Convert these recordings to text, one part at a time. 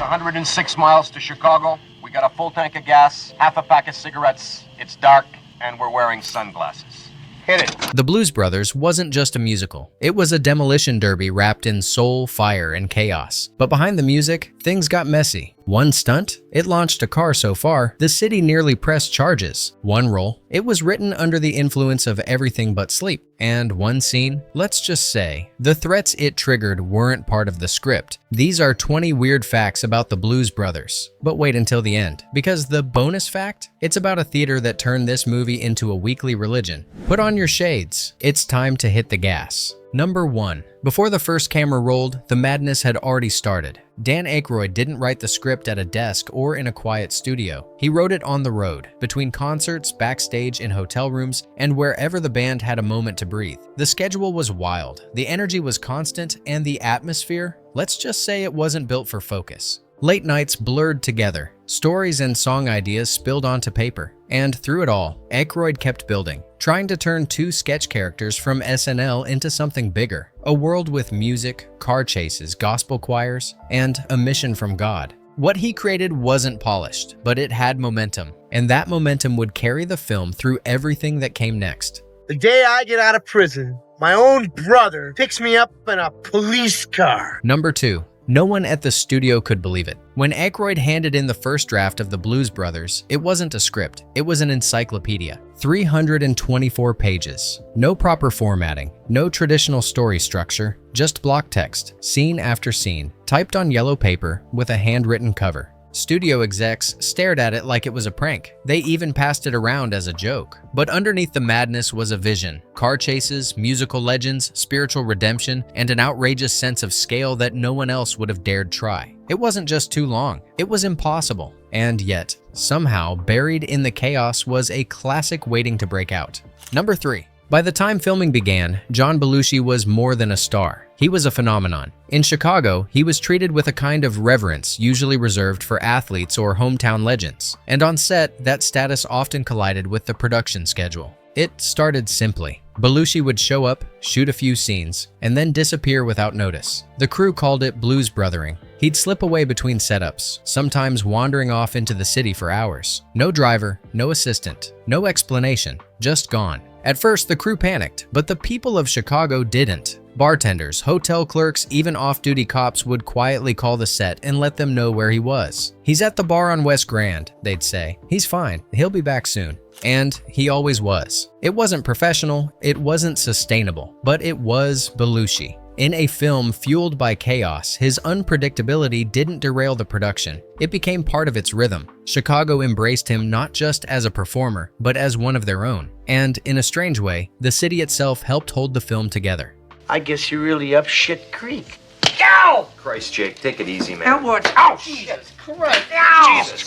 106 miles to Chicago. We got a full tank of gas, half a pack of cigarettes. It's dark, and we're wearing sunglasses. Hit it. The Blues Brothers wasn't just a musical. It was a demolition derby wrapped in soul, fire, and chaos. But behind the music, things got messy. One stunt? It launched a car so far, the city nearly pressed charges. One role? It was written under the influence of everything but sleep. And one scene? Let's just say, the threats it triggered weren't part of the script. These are 20 weird facts about the Blues Brothers. But wait until the end, because the bonus fact? It's about a theater that turned this movie into a weekly religion. Put on your shades. It's time to hit the gas. Number 1. Before the first camera rolled, the madness had already started. Dan Aykroyd didn't write the script at a desk or in a quiet studio. He wrote it on the road, between concerts, backstage, in hotel rooms, and wherever the band had a moment to breathe. The schedule was wild, the energy was constant, and the atmosphere, let's just say it wasn't built for focus. Late nights blurred together. Stories and song ideas spilled onto paper. And through it all, Aykroyd kept building, trying to turn two sketch characters from SNL into something bigger. A world with music, car chases, gospel choirs, and a mission from God. What he created wasn't polished, but it had momentum. And that momentum would carry the film through everything that came next. The day I get out of prison, my own brother picks me up in a police car. Number 2. No one at the studio could believe it. When Aykroyd handed in the first draft of the Blues Brothers, it wasn't a script, it was an encyclopedia. 324 pages. No proper formatting, no traditional story structure, just block text, scene after scene, typed on yellow paper with a handwritten cover. Studio execs stared at it like it was a prank. They even passed it around as a joke. But underneath the madness was a vision. Car chases, musical legends, spiritual redemption, and an outrageous sense of scale that no one else would have dared try. It wasn't just too long. It was impossible. And yet, somehow, buried in the chaos was a classic waiting to break out. Number 3. By the time filming began, John Belushi was more than a star. He was a phenomenon. In Chicago, he was treated with a kind of reverence usually reserved for athletes or hometown legends. And on set, that status often collided with the production schedule. It started simply. Belushi would show up, shoot a few scenes, and then disappear without notice. The crew called it blues brothering. He'd slip away between setups, sometimes wandering off into the city for hours. No driver, no assistant, no explanation, just gone. At first, the crew panicked, but the people of Chicago didn't. Bartenders, hotel clerks, even off-duty cops would quietly call the set and let them know where he was. "He's at the bar on West Grand," they'd say. "He's fine, he'll be back soon." And he always was. It wasn't professional, it wasn't sustainable, but it was Belushi. In a film fueled by chaos, his unpredictability didn't derail the production. It became part of its rhythm. Chicago embraced him not just as a performer, but as one of their own. And in a strange way, the city itself helped hold the film together. I guess you're really up shit creek. Ow! Christ, Jake, take it easy, man. Now what? Ow! Jesus Christ! Ow! Jesus.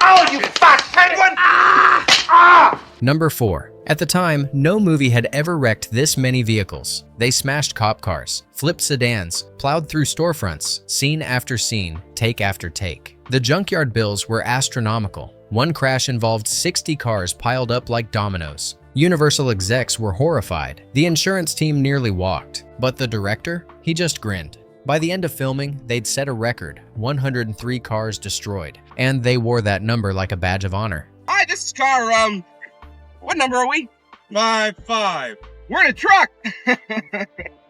Oh, you fat penguin! Number 4. At the time, no movie had ever wrecked this many vehicles. They smashed cop cars, flipped sedans, plowed through storefronts, scene after scene, take after take. The junkyard bills were astronomical. One crash involved 60 cars piled up like dominoes. Universal execs were horrified. The insurance team nearly walked. But the director? He just grinned. By the end of filming, they'd set a record, 103 cars destroyed. And they wore that number like a badge of honor. Hi, this is car, what number are we? 5. We're in a truck!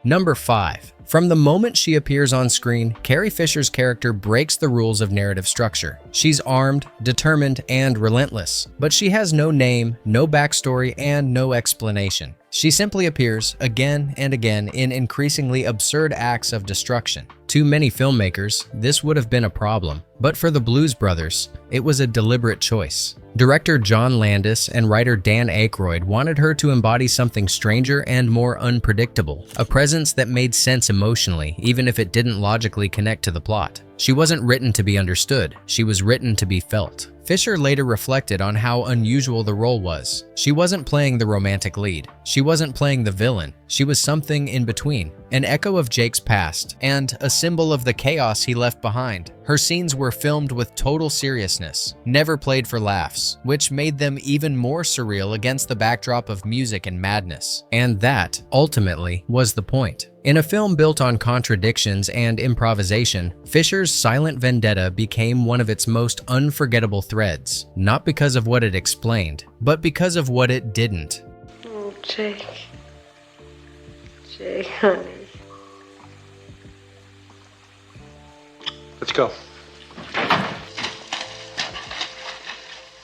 Number 5. From the moment she appears on screen, Carrie Fisher's character breaks the rules of narrative structure. She's armed, determined, and relentless. But she has no name, no backstory, and no explanation. She simply appears again and again in increasingly absurd acts of destruction. To many filmmakers, this would have been a problem. But for the Blues Brothers, it was a deliberate choice. Director John Landis and writer Dan Aykroyd wanted her to embody something stranger and more unpredictable, a presence that made sense emotionally, even if it didn't logically connect to the plot. She wasn't written to be understood, she was written to be felt. Fisher later reflected on how unusual the role was. She wasn't playing the romantic lead. She wasn't playing the villain. She was something in between, an echo of Jake's past, and a symbol of the chaos he left behind. Her scenes were filmed with total seriousness, never played for laughs, which made them even more surreal against the backdrop of music and madness. And that, ultimately, was the point. In a film built on contradictions and improvisation, Fisher's silent vendetta became one of its most unforgettable threads, not because of what it explained, but because of what it didn't. Oh, Jake. Jake, honey. Let's go.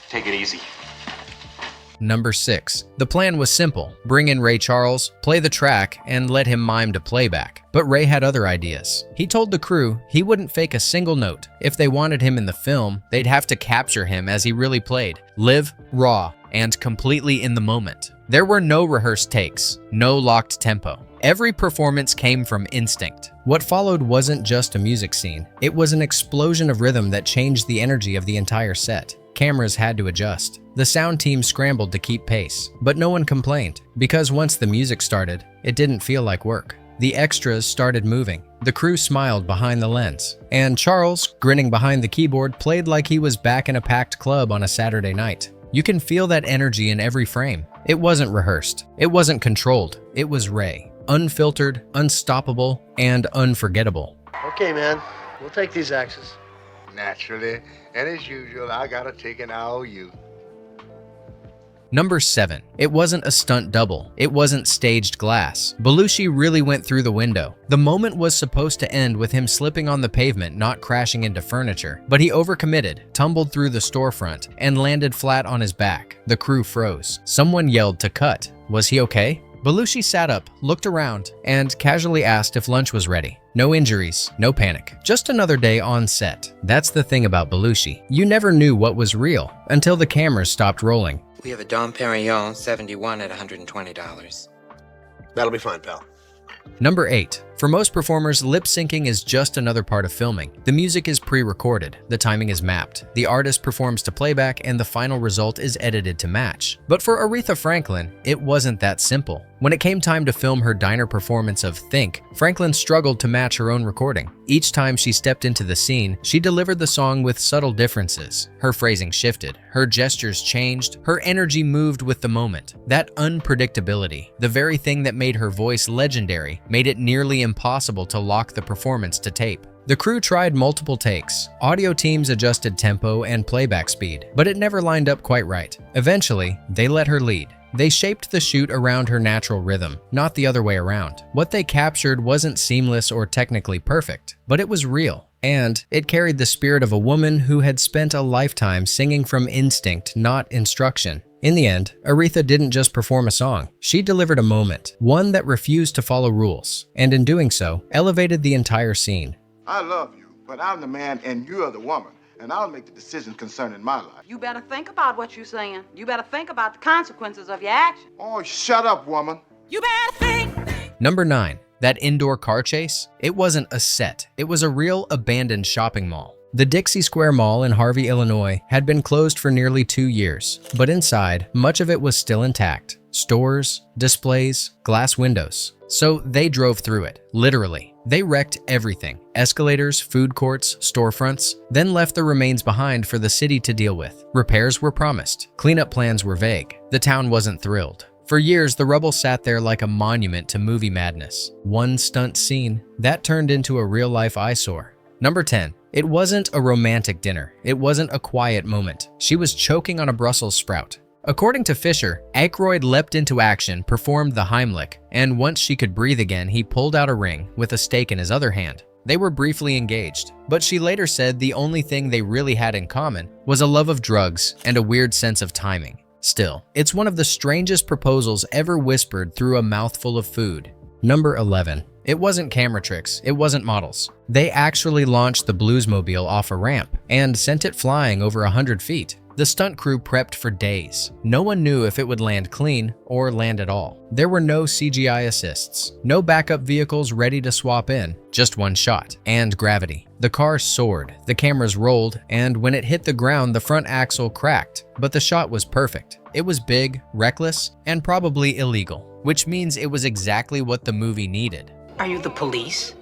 Take it easy. Number 6. The plan was simple. Bring in Ray Charles, play the track, and let him mime to playback. But Ray had other ideas. He told the crew he wouldn't fake a single note. If they wanted him in the film, they'd have to capture him as he really played. Live raw and completely in the moment. There were no rehearsed takes, no locked tempo. Every performance came from instinct. What followed wasn't just a music scene. It was an explosion of rhythm that changed the energy of the entire set. Cameras had to adjust. The sound team scrambled to keep pace, but no one complained, because once the music started, it didn't feel like work. The extras started moving. The crew smiled behind the lens, and Charles, grinning behind the keyboard, played like he was back in a packed club on a Saturday night. You can feel that energy in every frame. It wasn't rehearsed. It wasn't controlled. It was Ray. Unfiltered, unstoppable, and unforgettable. Okay, man. We'll take these axes. Naturally, and as usual, I gotta take an IOU. Number 7. It wasn't a stunt double. It wasn't staged glass. Belushi really went through the window. The moment was supposed to end with him slipping on the pavement, not crashing into furniture. But he overcommitted, tumbled through the storefront, and landed flat on his back. The crew froze. Someone yelled to cut. Was he okay? Belushi sat up, looked around, and casually asked if lunch was ready. No injuries, no panic. Just another day on set. That's the thing about Belushi. You never knew what was real until the cameras stopped rolling. We have a Dom Perignon 71 at $120. That'll be fine, pal. Number 8. For most performers, lip syncing is just another part of filming. The music is pre-recorded, the timing is mapped, the artist performs to playback, and the final result is edited to match. But for Aretha Franklin, it wasn't that simple. When it came time to film her diner performance of Think, Franklin struggled to match her own recording. Each time she stepped into the scene, she delivered the song with subtle differences. Her phrasing shifted, her gestures changed, her energy moved with the moment. That unpredictability, the very thing that made her voice legendary, made it nearly impossible to lock the performance to tape. The crew tried multiple takes. Audio teams adjusted tempo and playback speed, but it never lined up quite right. Eventually, they let her lead. They shaped the shoot around her natural rhythm, not the other way around. What they captured wasn't seamless or technically perfect, but it was real. And it carried the spirit of a woman who had spent a lifetime singing from instinct, not instruction. In the end, Aretha didn't just perform a song. She delivered a moment, one that refused to follow rules, and in doing so, elevated the entire scene. I love you, but I'm the man and you're the woman, and I'll make the decisions concerning my life. You better think about what you're saying. You better think about the consequences of your action. Oh, shut up, woman. You better think. Number 9. That indoor car chase? It wasn't a set. It was a real abandoned shopping mall. The Dixie Square Mall in Harvey, Illinois had been closed for nearly 2 years, but inside, much of it was still intact. Stores, displays, glass windows. So they drove through it, literally. They wrecked everything: escalators, food courts, storefronts, then left the remains behind for the city to deal with. Repairs were promised. Cleanup plans were vague. The town wasn't thrilled. For years, the rubble sat there like a monument to movie madness. One stunt scene, that turned into a real-life eyesore. Number 10. It wasn't a romantic dinner. It wasn't a quiet moment. She was choking on a Brussels sprout. According to Fisher, Aykroyd leapt into action, performed the Heimlich, and once she could breathe again, he pulled out a ring with a steak in his other hand. They were briefly engaged, but she later said the only thing they really had in common was a love of drugs and a weird sense of timing. Still, it's one of the strangest proposals ever whispered through a mouthful of food. Number 11. It wasn't camera tricks, it wasn't models. They actually launched the Bluesmobile off a ramp and sent it flying over 100 feet. The stunt crew prepped for days. No one knew if it would land clean or land at all. There were no CGI assists, no backup vehicles ready to swap in, just one shot, and gravity. The car soared, the cameras rolled, and when it hit the ground, the front axle cracked. But the shot was perfect. It was big, reckless, and probably illegal, which means it was exactly what the movie needed. Are you the police?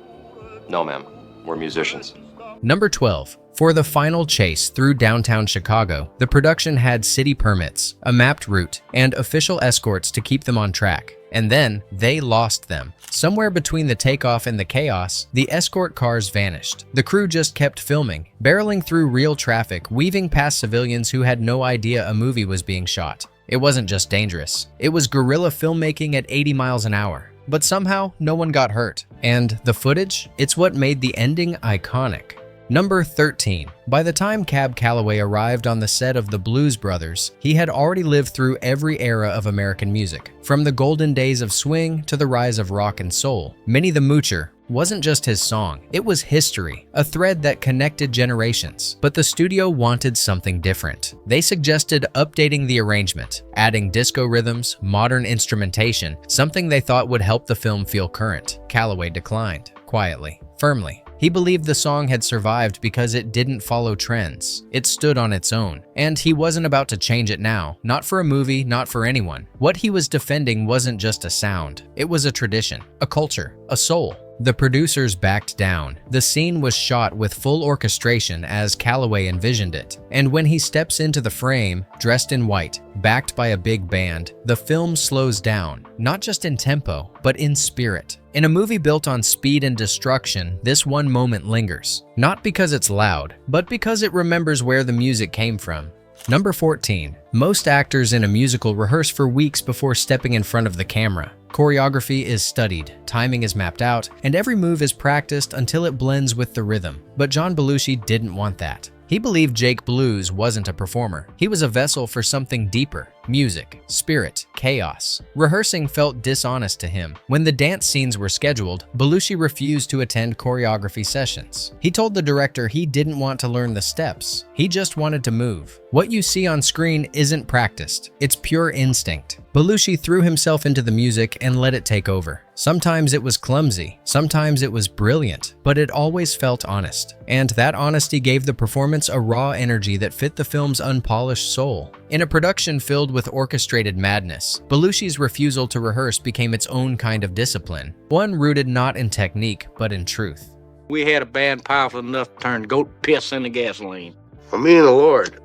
No, ma'am. We're musicians. Number 12. For the final chase through downtown Chicago, the production had city permits, a mapped route, and official escorts to keep them on track. And then they lost them. Somewhere between the takeoff and the chaos, the escort cars vanished. The crew just kept filming, barreling through real traffic, weaving past civilians who had no idea a movie was being shot. It wasn't just dangerous. It was guerrilla filmmaking at 80 miles an hour. But somehow, no one got hurt. And the footage? It's what made the ending iconic. Number 13. By the time Cab Calloway arrived on the set of The Blues Brothers, he had already lived through every era of American music, from the golden days of swing to the rise of rock and soul. Minnie the Moocher wasn't just his song, it was history, a thread that connected generations. But the studio wanted something different. They suggested updating the arrangement, adding disco rhythms, modern instrumentation, something they thought would help the film feel current. Calloway declined, quietly, firmly. He believed the song had survived because it didn't follow trends. It stood on its own. And he wasn't about to change it now. Not for a movie, not for anyone. What he was defending wasn't just a sound. It was a tradition, a culture, a soul. The producers backed down. The scene was shot with full orchestration as Calloway envisioned it. And when he steps into the frame, dressed in white, backed by a big band, the film slows down, not just in tempo, but in spirit. In a movie built on speed and destruction, this one moment lingers. Not because it's loud, but because it remembers where the music came from. Number 14. Most actors in a musical rehearse for weeks before stepping in front of the camera. Choreography is studied, timing is mapped out, and every move is practiced until it blends with the rhythm. But John Belushi didn't want that. He believed Jake Blues wasn't a performer. He was a vessel for something deeper. Music, spirit, chaos. Rehearsing felt dishonest to him. When the dance scenes were scheduled, Belushi refused to attend choreography sessions. He told the director he didn't want to learn the steps. He just wanted to move. What you see on screen isn't practiced. It's pure instinct. Belushi threw himself into the music and let it take over. Sometimes it was clumsy, sometimes it was brilliant, but it always felt honest. And that honesty gave the performance a raw energy that fit the film's unpolished soul. In a production filled with orchestrated madness, Belushi's refusal to rehearse became its own kind of discipline, one rooted not in technique, but in truth. We had a band powerful enough to turn goat piss into gasoline. For me and the Lord,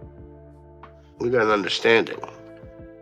we got an understanding.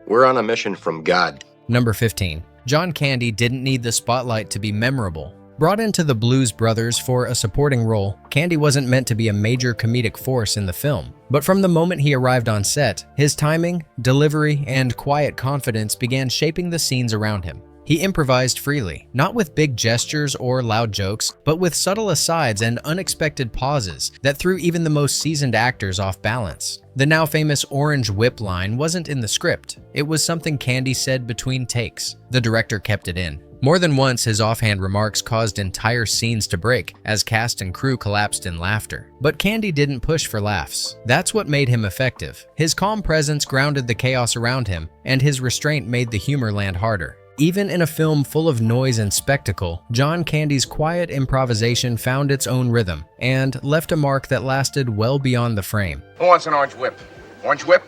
We're on a mission from God. Number 15. John Candy didn't need the spotlight to be memorable. Brought into the Blues Brothers for a supporting role, Candy wasn't meant to be a major comedic force in the film. But from the moment he arrived on set, his timing, delivery, and quiet confidence began shaping the scenes around him. He improvised freely, not with big gestures or loud jokes, but with subtle asides and unexpected pauses that threw even the most seasoned actors off balance. The now famous orange whip line wasn't in the script. It was something Candy said between takes. The director kept it in. More than once, his offhand remarks caused entire scenes to break as cast and crew collapsed in laughter. But Candy didn't push for laughs. That's what made him effective. His calm presence grounded the chaos around him, and his restraint made the humor land harder. Even in a film full of noise and spectacle, John Candy's quiet improvisation found its own rhythm and left a mark that lasted well beyond the frame. Who wants an orange whip? Orange whip?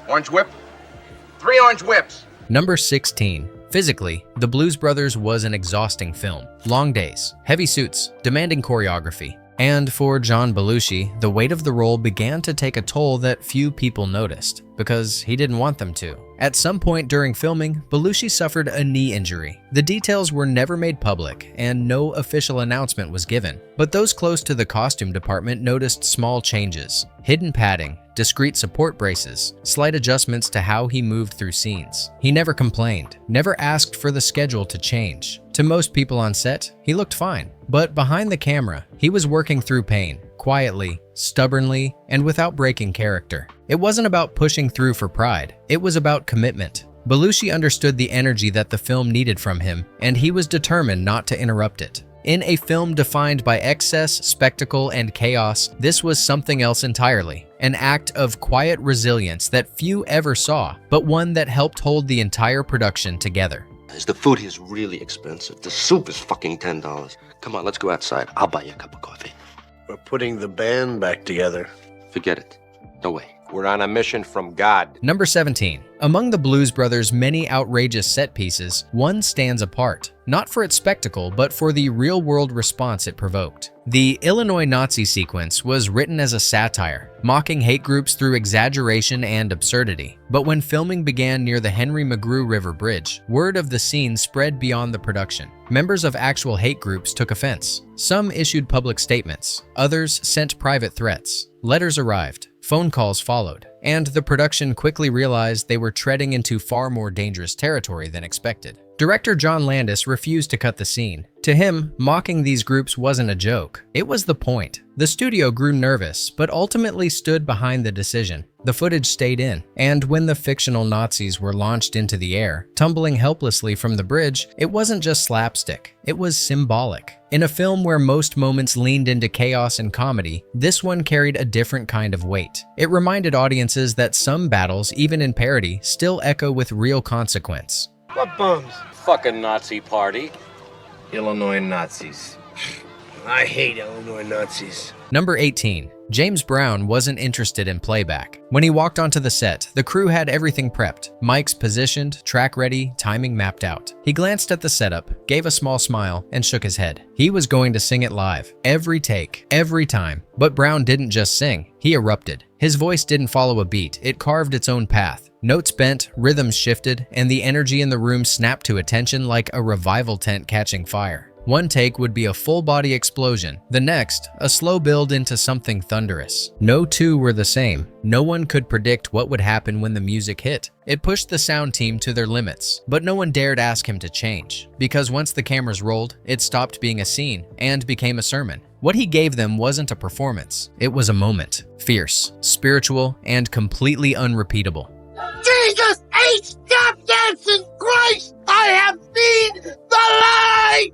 Orange whip? 3 orange whips! Number 16. Physically, The Blues Brothers was an exhausting film. Long days, heavy suits, demanding choreography. And for John Belushi, the weight of the role began to take a toll that few people noticed, because he didn't want them to. At some point during filming, Belushi suffered a knee injury. The details were never made public, and no official announcement was given. But those close to the costume department noticed small changes. Hidden padding, discreet support braces, slight adjustments to how he moved through scenes. He never complained, never asked for the schedule to change. To most people on set, he looked fine. But behind the camera, he was working through pain, quietly, stubbornly, and without breaking character. It wasn't about pushing through for pride. It was about commitment. Belushi understood the energy that the film needed from him, and he was determined not to interrupt it. In a film defined by excess, spectacle, and chaos, this was something else entirely. An act of quiet resilience that few ever saw, but one that helped hold the entire production together. The food here is really expensive. The soup is fucking $10. Come on, let's go outside. I'll buy you a cup of coffee. We're putting the band back together. Forget it. No way. We're on a mission from God. Number 17. Among the Blues Brothers' many outrageous set pieces, one stands apart, not for its spectacle, but for the real-world response it provoked. The Illinois Nazi sequence was written as a satire, mocking hate groups through exaggeration and absurdity. But when filming began near the Henry McGrew River Bridge, word of the scene spread beyond the production. Members of actual hate groups took offense. Some issued public statements, others sent private threats. Letters arrived, phone calls followed, and the production quickly realized they were treading into far more dangerous territory than expected. Director John Landis refused to cut the scene. To him, mocking these groups wasn't a joke. It was the point. The studio grew nervous, but ultimately stood behind the decision. The footage stayed in, and when the fictional Nazis were launched into the air, tumbling helplessly from the bridge, it wasn't just slapstick. It was symbolic. In a film where most moments leaned into chaos and comedy, this one carried a different kind of weight. It reminded audiences that some battles, even in parody, still echo with real consequence. What bums? Fucking Nazi party. Illinois Nazis. I hate Illinois Nazis. Number 18. James Brown wasn't interested in playback. When he walked onto the set, the crew had everything prepped. Mics positioned, track ready, timing mapped out. He glanced at the setup, gave a small smile, and shook his head. He was going to sing it live. Every take, every time. But Brown didn't just sing, he erupted. His voice didn't follow a beat, it carved its own path. Notes bent, rhythms shifted, and the energy in the room snapped to attention like a revival tent catching fire. One take would be a full-body explosion, the next, a slow build into something thunderous. No two were the same. No one could predict what would happen when the music hit. It pushed the sound team to their limits, but no one dared ask him to change, because once the cameras rolled, it stopped being a scene and became a sermon. What he gave them wasn't a performance, it was a moment. Fierce, spiritual, and completely unrepeatable. Jesus H. Stop dancing Christ! I have seen the light!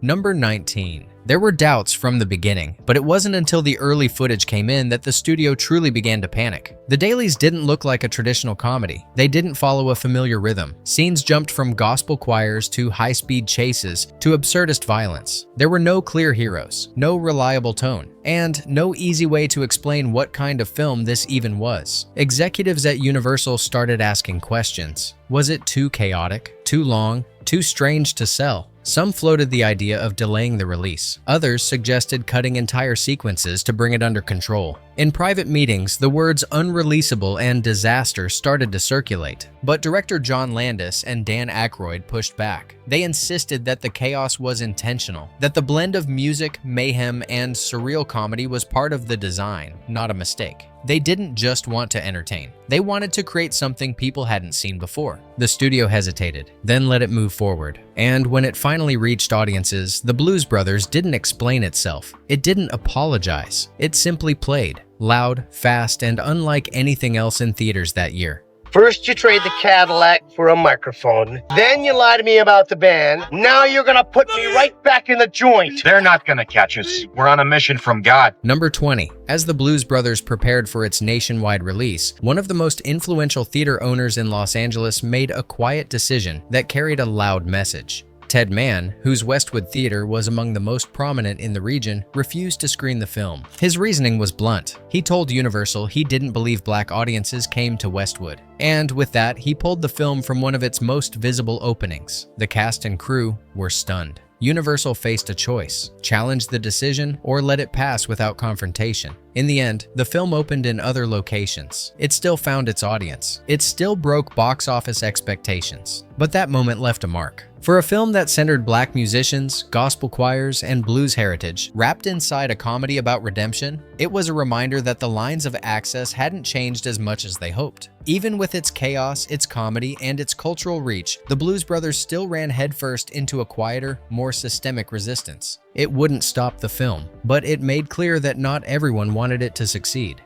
Number 19. There were doubts from the beginning, but it wasn't until the early footage came in that the studio truly began to panic. The dailies didn't look like a traditional comedy. They didn't follow a familiar rhythm. Scenes jumped from gospel choirs to high-speed chases to absurdist violence. There were no clear heroes, no reliable tone, and no easy way to explain what kind of film this even was. Executives at Universal started asking questions. Was it too chaotic, too long, too strange to sell? Some floated the idea of delaying the release. Others suggested cutting entire sequences to bring it under control. In private meetings, the words unreleasable and disaster started to circulate, but director John Landis and Dan Aykroyd pushed back. They insisted that the chaos was intentional, that the blend of music, mayhem, and surreal comedy was part of the design, not a mistake. They didn't just want to entertain. They wanted to create something people hadn't seen before. The studio hesitated, then let it move forward. And when it finally reached audiences, the Blues Brothers didn't explain itself. It didn't apologize. It simply played. Loud, fast, and unlike anything else in theaters that year. First you trade the Cadillac for a microphone. Then you lie to me about the band. Now you're gonna put me right back in the joint. They're not gonna catch us. We're on a mission from God. Number 20. As the Blues Brothers prepared for its nationwide release, one of the most influential theater owners in Los Angeles made a quiet decision that carried a loud message. Ted Mann, whose Westwood Theater was among the most prominent in the region, refused to screen the film. His reasoning was blunt. He told Universal he didn't believe black audiences came to Westwood. And with that, he pulled the film from one of its most visible openings. The cast and crew were stunned. Universal faced a choice: challenge the decision or let it pass without confrontation. In the end, the film opened in other locations. It still found its audience. It still broke box office expectations. But that moment left a mark. For a film that centered black musicians, gospel choirs, and blues heritage, wrapped inside a comedy about redemption, it was a reminder that the lines of access hadn't changed as much as they hoped. Even with its chaos, its comedy, and its cultural reach, the Blues Brothers still ran headfirst into a quieter, more systemic resistance. It wouldn't stop the film, but it made clear that not everyone wanted it to succeed.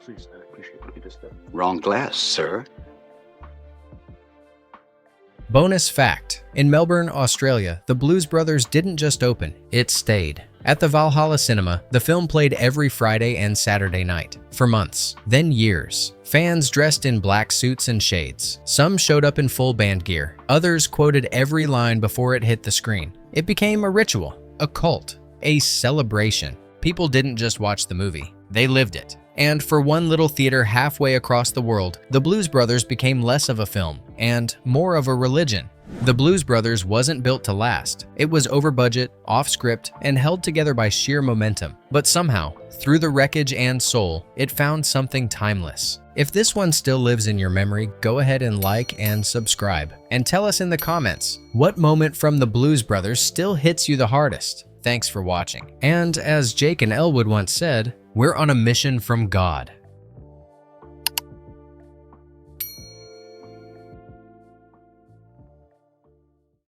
Please, I appreciate what you just did. Wrong glass, sir. Bonus fact: in Melbourne, Australia, the Blues Brothers didn't just open, it stayed. At the Valhalla Cinema, the film played every Friday and Saturday night, for months, then years. Fans dressed in black suits and shades. Some showed up in full band gear. Others quoted every line before it hit the screen. It became a ritual, a cult, a celebration. People didn't just watch the movie. they lived it. And for one little theater halfway across the world, the Blues Brothers became less of a film and more of a religion. The Blues Brothers wasn't built to last. It was over budget, off script, and held together by sheer momentum. But somehow, through the wreckage and soul, it found something timeless. If this one still lives in your memory, go ahead and like and subscribe. And tell us in the comments, what moment from the Blues Brothers still hits you the hardest? Thanks for watching. And as Jake and Elwood once said, we're on a mission from God.